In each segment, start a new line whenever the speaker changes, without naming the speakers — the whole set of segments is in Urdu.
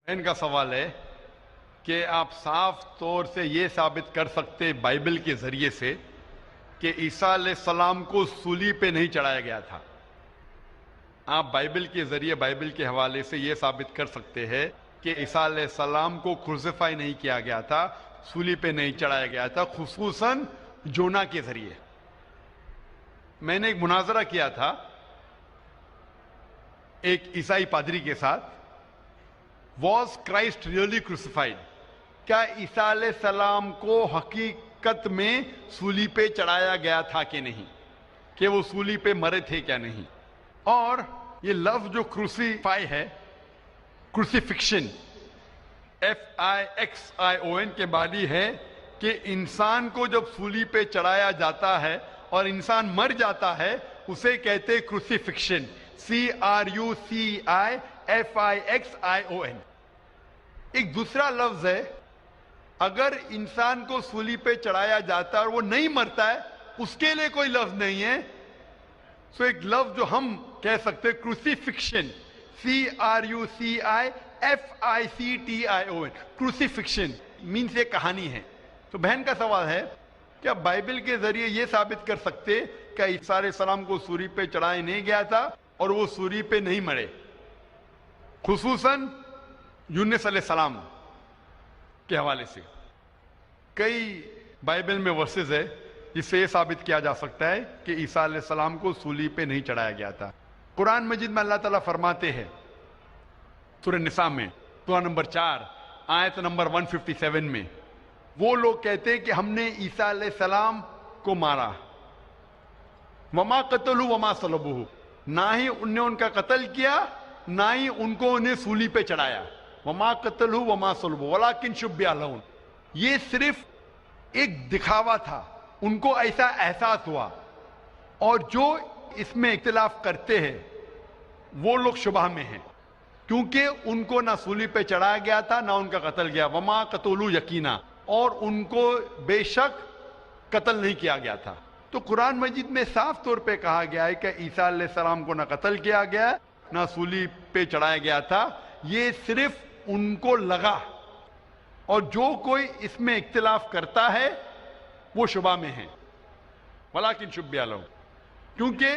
بہن کا سوال ہے کہ آپ صاف طور سے یہ ثابت کر سکتے بائبل کے ذریعے سے کہ عیسیٰ علیہ السلام کو صلیب پہ نہیں چڑھایا گیا تھا؟ آپ بائبل کے ذریعے، بائبل کے حوالے سے یہ ثابت کر سکتے ہیں کہ عیسیٰ علیہ السلام کو کروسیفائی نہیں کیا گیا تھا، صلیب پہ نہیں چڑھایا گیا تھا، خصوصاً جونا کے ذریعے؟ میں نے ایک مناظرہ کیا تھا ایک عیسائی پادری کے ساتھ، واز کرائسٹ ریئلی کروسیفائڈ؟ کیا عیسیٰ علیہ السلام کو حقیقت میں صلیب پہ چڑھایا گیا تھا کہ نہیں، کہ وہ صلیب پہ مرے تھے کیا نہیں؟ اور یہ لفظ جو کروسیفائی ہے، کروسیفکشن، FIXION کے معنی ہے کہ انسان کو جب صلیب پہ چڑھایا جاتا ہے اور انسان مر جاتا ہے اسے کہتے کروسیفکشن، CRUCIFIXION۔ ایک دوسرا لفظ ہے، اگر انسان کو صلیب پہ چڑھایا جاتا ہے اور وہ نہیں مرتا ہے، اس کے لیے کوئی لفظ نہیں ہے، سو ایک لفظ جو ہم کہہ سکتے کروسیفکشن، CRUCIFICTION، کروسیفکشن مینس یہ کہانی ہے۔ تو بہن کا سوال ہے کیا بائبل کے ذریعے یہ ثابت کر سکتے کہ عیسیٰ علیہ السلام کو صلیب پہ چڑھایا نہیں گیا تھا اور وہ صلیب پہ نہیں مرے، خصوصاً یونس علیہ السلام کے حوالے سے؟ کئی بائبل میں ورسز ہے جس سے یہ ثابت کیا جا سکتا ہے کہ عیسیٰ علیہ السلام کو صلیب پہ نہیں چڑھایا گیا تھا۔ قرآن مجید میں اللہ تعالیٰ فرماتے ہیں سورہ نساء میں، سورہ نمبر 4 آیت نمبر 157 میں، وہ لوگ کہتے ہیں کہ ہم نے عیسیٰ علیہ السلام کو مارا، وما قتلوا وما صلبوہ، نہ ہی ان نے ان کا قتل کیا نہ ہی ان کو انہیں صلیب پہ چڑھایا، وما قتلوا وما صلبوہ ولکن شبہ لہم، یہ صرف ایک دکھاوا تھا، ان کو ایسا احساس ہوا۔ اور جو اس میں اختلاف کرتے ہیں وہ لوگ شبہ میں ہیں، کیونکہ ان کو نہ صلیب پہ چڑھایا گیا تھا نہ ان کا قتل گیا، وما قتلوا یقینا، اور ان کو بے شک قتل نہیں کیا گیا تھا۔ تو قرآن مجید میں صاف طور پہ کہا گیا ہے کہ عیسیٰ علیہ السلام کو نہ قتل کیا گیا نہ صلیب پہ چڑھایا گیا تھا، یہ صرف ان کو لگا، اور جو کوئی اس میں اختلاف کرتا ہے وہ شبہ میں ہے، ولیکن شبہ لہم، کیونکہ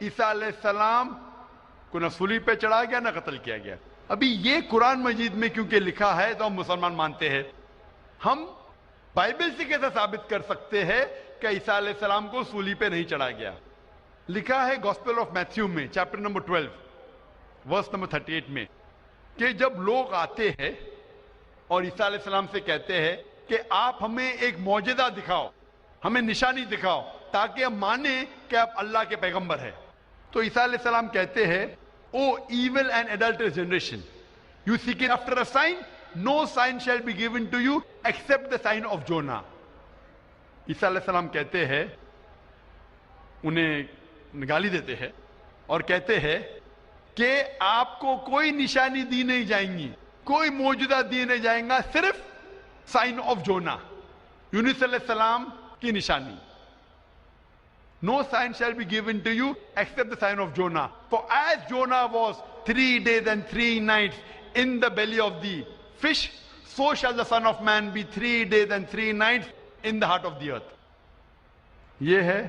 عیسیٰ علیہ السلام کو نہ صلیب پہ چڑھایا گیا نہ قتل کیا گیا۔ ابھی یہ قرآن مجید میں کیونکہ لکھا ہے تو ہم مسلمان مانتے ہیں، ہم بائبل سے کیسے ثابت کر سکتے ہیں کہ عیسیٰ علیہ السلام کو صلیب پہ نہیں چڑھایا گیا؟ لکھا ہے گوسپل آف میتھیو میں چیپٹر نمبر 12 ورس نمبر 38 میں کہ جب لوگ آتے ہیں اور عیسیٰ علیہ السلام سے کہتے ہیں کہ آپ ہمیں ایک معجزہ دکھاؤ، ہمیں نشانی دکھاؤ تاکہ ہم مانیں کہ آپ اللہ کے پیغمبر ہیں، تو عیسیٰ علیہ السلام کہتے ہیں O evil and adulterous generation, you seek after a sign, no sign shall be given to you except the sign of Jonah. عیسیٰ علیہ السلام کہتے ہیں، انہیں گالی دیتے ہیں اور کہتے ہیں کہ آپ کو کوئی نشانی دی نہیں جائیں گی، کوئی معجزہ دی نہیں جائیں گا، صرف سائن آف جونا، یونس علیہ السلام کی نشانی۔ No sign shall be given to you except the sign of Jonah. For as Jonah was 3 days and 3 nights in the belly of the fish, so shall the Son of Man be 3 days and 3 nights in the heart of the earth. یہ ہے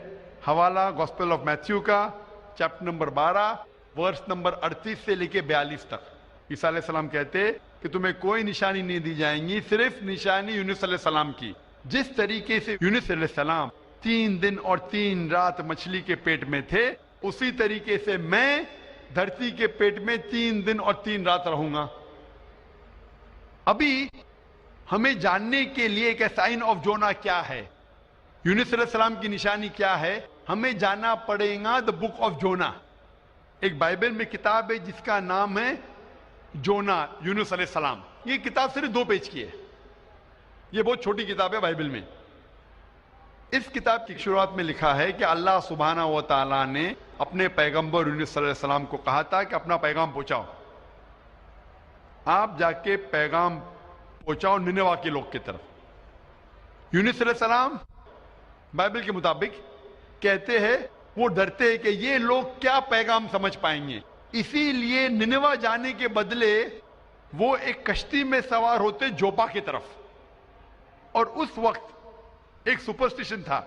حوالہ گوسپل آف میتھیو کا چیپٹر نمبر 12 ورس نمبر 38 سے لے کے 42 تک۔ عیسیٰ علیہ السلام کہتے کہ تمہیں کوئی نشانی نہیں دی جائیں گی، صرف نشانی یونس علیہ السلام کی۔ جس طریقے سے یونس علیہ السلام 3 دن اور 3 رات مچھلی کے پیٹ میں تھے، اسی طریقے سے میں دھرتی کے پیٹ میں 3 دن اور 3 رات رہوں گا۔ ابھی ہمیں جاننے کے لیے کہ سائن آف جونا کیا ہے، یونس علیہ السلام کی نشانی کیا ہے، ہمیں جانا پڑے گا دا بک آف جونا۔ ایک بائبل میں کتاب ہے جس کا نام ہے جونا، یونس علیہ السلام۔ یہ کتاب صرف 2 پیج کی ہے، یہ بہت چھوٹی کتاب ہے بائبل میں۔ اس کتاب کی شروعات میں لکھا ہے کہ اللہ سبحانہ و تعالیٰ نے اپنے پیغمبر یونس صلی اللہ علیہ وسلم کو کہا تھا کہ اپنا پیغام پہنچاؤ، آپ جا کے پیغام پہنچاؤ نینوہ کے لوگ کی طرف۔ یونس صلی اللہ علیہ وسلم بائبل کے مطابق کہتے ہیں وہ ڈرتے ہیں کہ یہ لوگ کیا پیغام سمجھ پائیں گے، اسی لیے نینوہ جانے کے بدلے وہ ایک کشتی میں سوار ہوتے جوپا کی طرف، اور اس وقت ایک سپرسٹیشن تھا.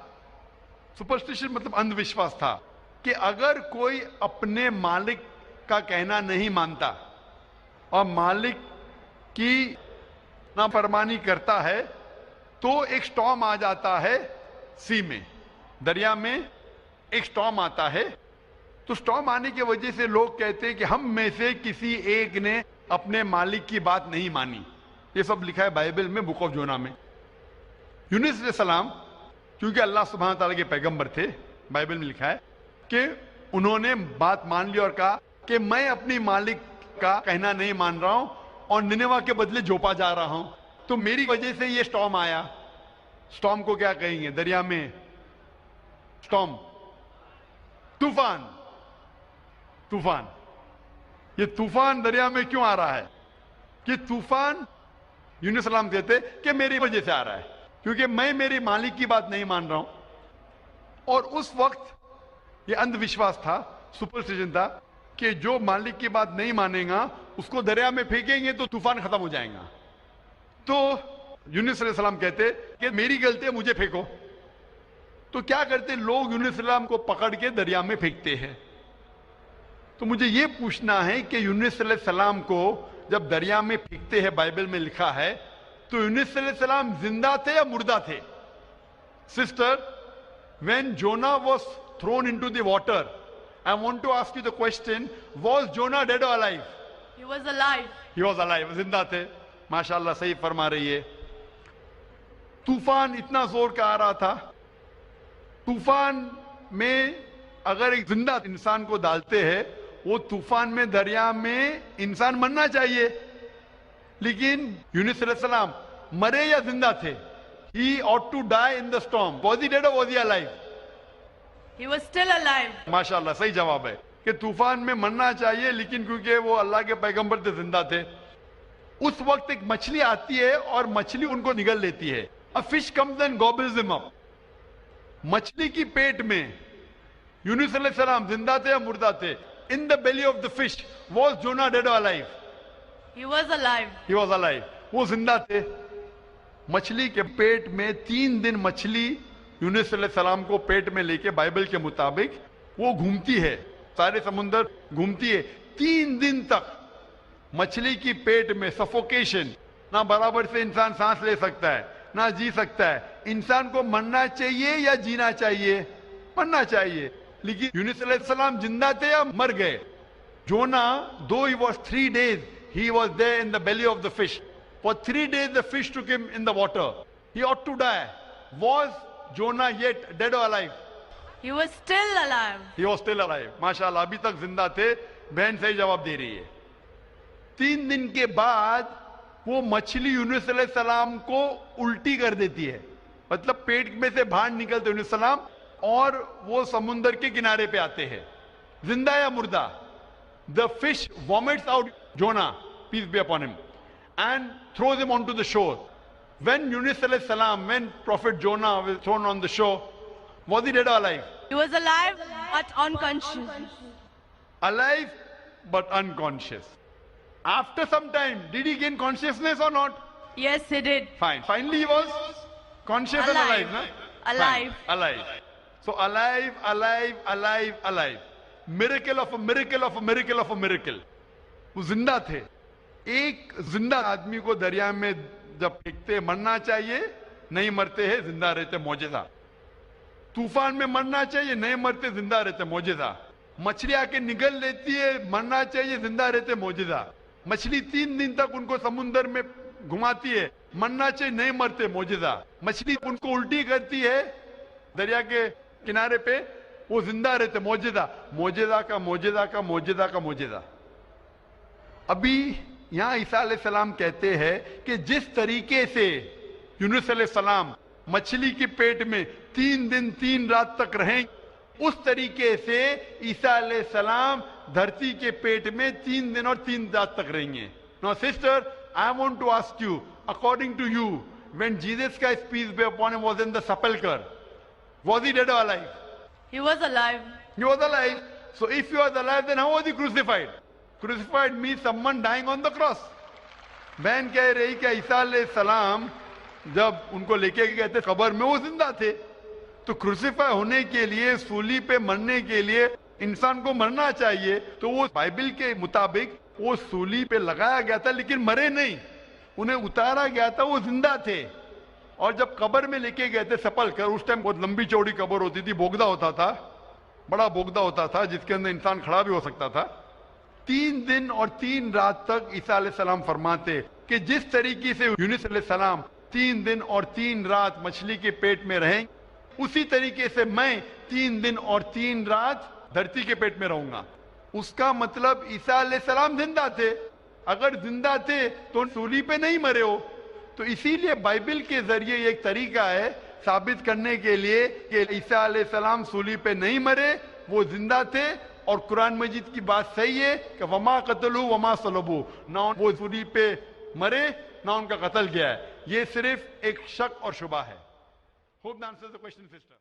سپرسٹیشن مطلب اندھ وشواس تھا کہ اگر کوئی اپنے مالک کا کہنا نہیں مانتا اور مالک کی نافرمانی کرتا ہے تو ایک سٹارم آ جاتا ہے سی میں، دریا میں ایک سٹارم آتا ہے. تو سٹارم آنے کی وجہ سے لوگ کہتے ہیں کہ ہم میں سے کسی ایک نے اپنے مالک کی بات نہیں مانی. یہ سب لکھا ہے بائبل میں، بک آف جونا میں. یونس علیہ السلام کیونکہ اللہ سبحانہ تعالیٰ کے پیغمبر تھے، بائبل میں لکھا ہے کہ انہوں نے بات مان لی اور کہا کہ میں اپنی مالک کا کہنا نہیں مان رہا ہوں اور نینوا کے بدلے جوپا جا رہا ہوں، تو میری وجہ سے یہ سٹارم آیا. سٹارم کو کیا کہیں گے دریا میں؟ سٹارم، طوفان. طوفان، یہ طوفان دریا میں کیوں آ رہا ہے؟ کہ طوفان یونس السلام کہتے کہ میری وجہ سے آ رہا ہے، کیونکہ میں میری مالک کی بات نہیں مان رہا ہوں. اور اس وقت یہ اندھ وشواس تھا، سپرسٹیشن تھا کہ جو مالک کی بات نہیں مانے گا اس کو دریا میں پھینکیں گے تو طوفان ختم ہو جائے گا. تو یونس علیہ السلام کہتے کہ میری غلطی ہے، مجھے پھینکو. تو کیا کرتے لوگ؟ یونس علیہ السلام کو پکڑ کے دریا میں پھینکتے ہیں. تو مجھے یہ پوچھنا ہے کہ یونس علیہ السلام کو جب دریا میں پھینکتے ہیں، بائبل میں لکھا ہے، تو یونس علیہ السلام زندہ تھے یا مردہ تھے؟ Sister, when Jonah was thrown into the water, I want to ask you the question, was Jonah dead or alive?
He was alive.
He was alive. زندہ تھے. ماشاءاللہ صحیح فرما رہی ہے. طوفان اتنا زور کا آ رہا تھا. طوفان میں اگر ایک زندہ انسان کو ڈالتے ہیں، وہ طوفان میں دریا میں انسان مرنا چاہیے، لیکن یونس علیہ السلام مرے یا زندہ تھے؟ He ought to die in the storm. Was he dead or was he alive?
He was still alive.
ماشاءاللہ صحیح جواب ہے کہ طوفان میں مرنا چاہیے، لیکن کیونکہ وہ اللہ کے پیغمبر تھے، زندہ تھے. اس وقت ایک مچھلی آتی ہے اور مچھلی ان کو نگل لیتی ہے. A fish comes and gobbles them up. مچھلی کی پیٹ میں یونس علیہ السلام زندہ تھے یا مردہ تھے؟ In the belly of the fish, was Jonah dead or alive?
He was alive.
He was alive. وہ زندہ تھے. مچھلی کے پیٹ میں 3 دن مچھلی یونس علیہ السلام کو پیٹ میں لے کے بائبل کے مطابق وہ گھومتی ہے، سارے سمندر گھومتی ہے 3 دن تک. مچھلی کی پیٹ میں سفوکیشن، نہ برابر سے انسان سانس لے سکتا ہے نہ جی سکتا ہے. انسان کو مرنا چاہیے یا جینا چاہیے؟ مرنا چاہیے. لیکن یونس علیہ السلام زندہ تھے یا مر گئے؟ جونا, though he was 3 days, he was there in the belly of the fish. For 3 days the fish took him in the water. He ought to die. Was Jonah yet dead or alive?
He was still alive.
He was still alive. ماشاءاللہ ابھی تک زندہ تھے. بہن صحیح جواب دے رہی ہے. 3 دن کے بعد وہ مچھلی یونس علیہ السلام کو الٹی کر دیتی ہے, مطلب پیٹ میں سے باہر نکلتے یونس علیہ السلام اور وہ سمندر کے کنارے پہ آتے ہیں, زندہ یا مردہ. The fish vomits out Jonah, peace be upon him, and throws him onto the shore. When Yunus alayhi salam, when Prophet Jonah was thrown on the shore, was he dead or alive?
He was alive but unconscious.
Alive but unconscious. After some time, did he gain consciousness or not?
Yes, he did.
Fine. Finally he was conscious and alive, na?
Alive.
Fine. Alive. So alive, alive, alive, alive. Miracle of a miracle of a miracle of a miracle. وہ زندہ تھے. ایک زندہ آدمی کو دریا میں جب پھینکتے مرنا چاہیے, نہیں مرتے ہیں, زندہ رہتے, معجزہ. طوفان میں مرنا چاہیے, نہیں مرتے, زندہ رہتے, معجزہ. مچھلی آ کے نگل لیتی ہے, مرنا چاہیے, زندہ رہتے, معجزہ. مچھلی 3 دن تک ان کو سمندر میں گھماتی ہے, مرنا چاہیے, نہیں مرتے, معجزہ. مچھلی ان کو الٹی کرتی ہے دریا کے کنارے پہ, وہ زندہ رہتے, معجزہ. معجزہ کا معجزہ کا معجزہ کا معجزہ. ابھی یہاں عیسیٰ علیہ السلام کہتے ہیں کہ جس طریقے سے یونس علیہ السلام مچھلی کے پیٹ میں 3 دن 3 رات تک رہیں, اس طریقے سے عیسیٰ علیہ السلام دھرتی کے پیٹ میں 3 دن اور 3 رات تک رہیں گے. Now sister, I want to ask you, according to you, when Jesus Christ, peace be upon him, was in the sepulchre, was he dead or alive?
He was alive.
He was alive. So if he was alive, then how was he crucified? Crucified means someone dying on the cross. بہن کہہ رہی کہ عیسیٰ علیہ السلام جب ان کو لے کے گئے تھے قبر میں وہ زندہ تھے، تو کروسیفائی ہونے کے لیے، سولی پہ مرنے کے لیے انسان کو مرنا چاہیے، تو وہ بائبل کے مطابق وہ سولی پہ لگایا گیا تھا لیکن مرے نہیں، انہیں اتارا گیا تھا، وہ زندہ تھے۔ اور جب قبر میں لے کے گئے تھے سپل کر، اس ٹائم بہت لمبی چوڑی قبر ہوتی تھی، بوگدا ہوتا تھا، بڑا بوگدا ہوتا تھا جس کے اندر انسان کھڑا بھی ہو سکتا تھا۔ 3 دن اور 3 رات تک عیسیٰ علیہ السلام فرماتے کہ جس طریقے سے یونس علیہ السلام 3 دن اور 3 رات مچھلی کے پیٹ میں رہیں، اسی طریقے سے میں 3 دن اور 3 رات دھرتی کے پیٹ میں رہوں گا۔ اس کا مطلب عیسیٰ علیہ السلام زندہ تھے، اگر زندہ تھے تو سولی پہ نہیں مرے ہو۔ تو اسی لیے بائبل کے ذریعے یہ ایک طریقہ ہے ثابت کرنے کے لیے کہ عیسیٰ علیہ السلام سولی پہ نہیں مرے، وہ زندہ تھے، اور قرآن مجید کی بات صحیح ہے کہ وما قتلوا وما صلبوا، نہ وہ سولی پہ مرے نہ ان کا قتل کیا ہے، یہ صرف ایک شک اور شبہ ہے۔ Hope that answers the question, sister.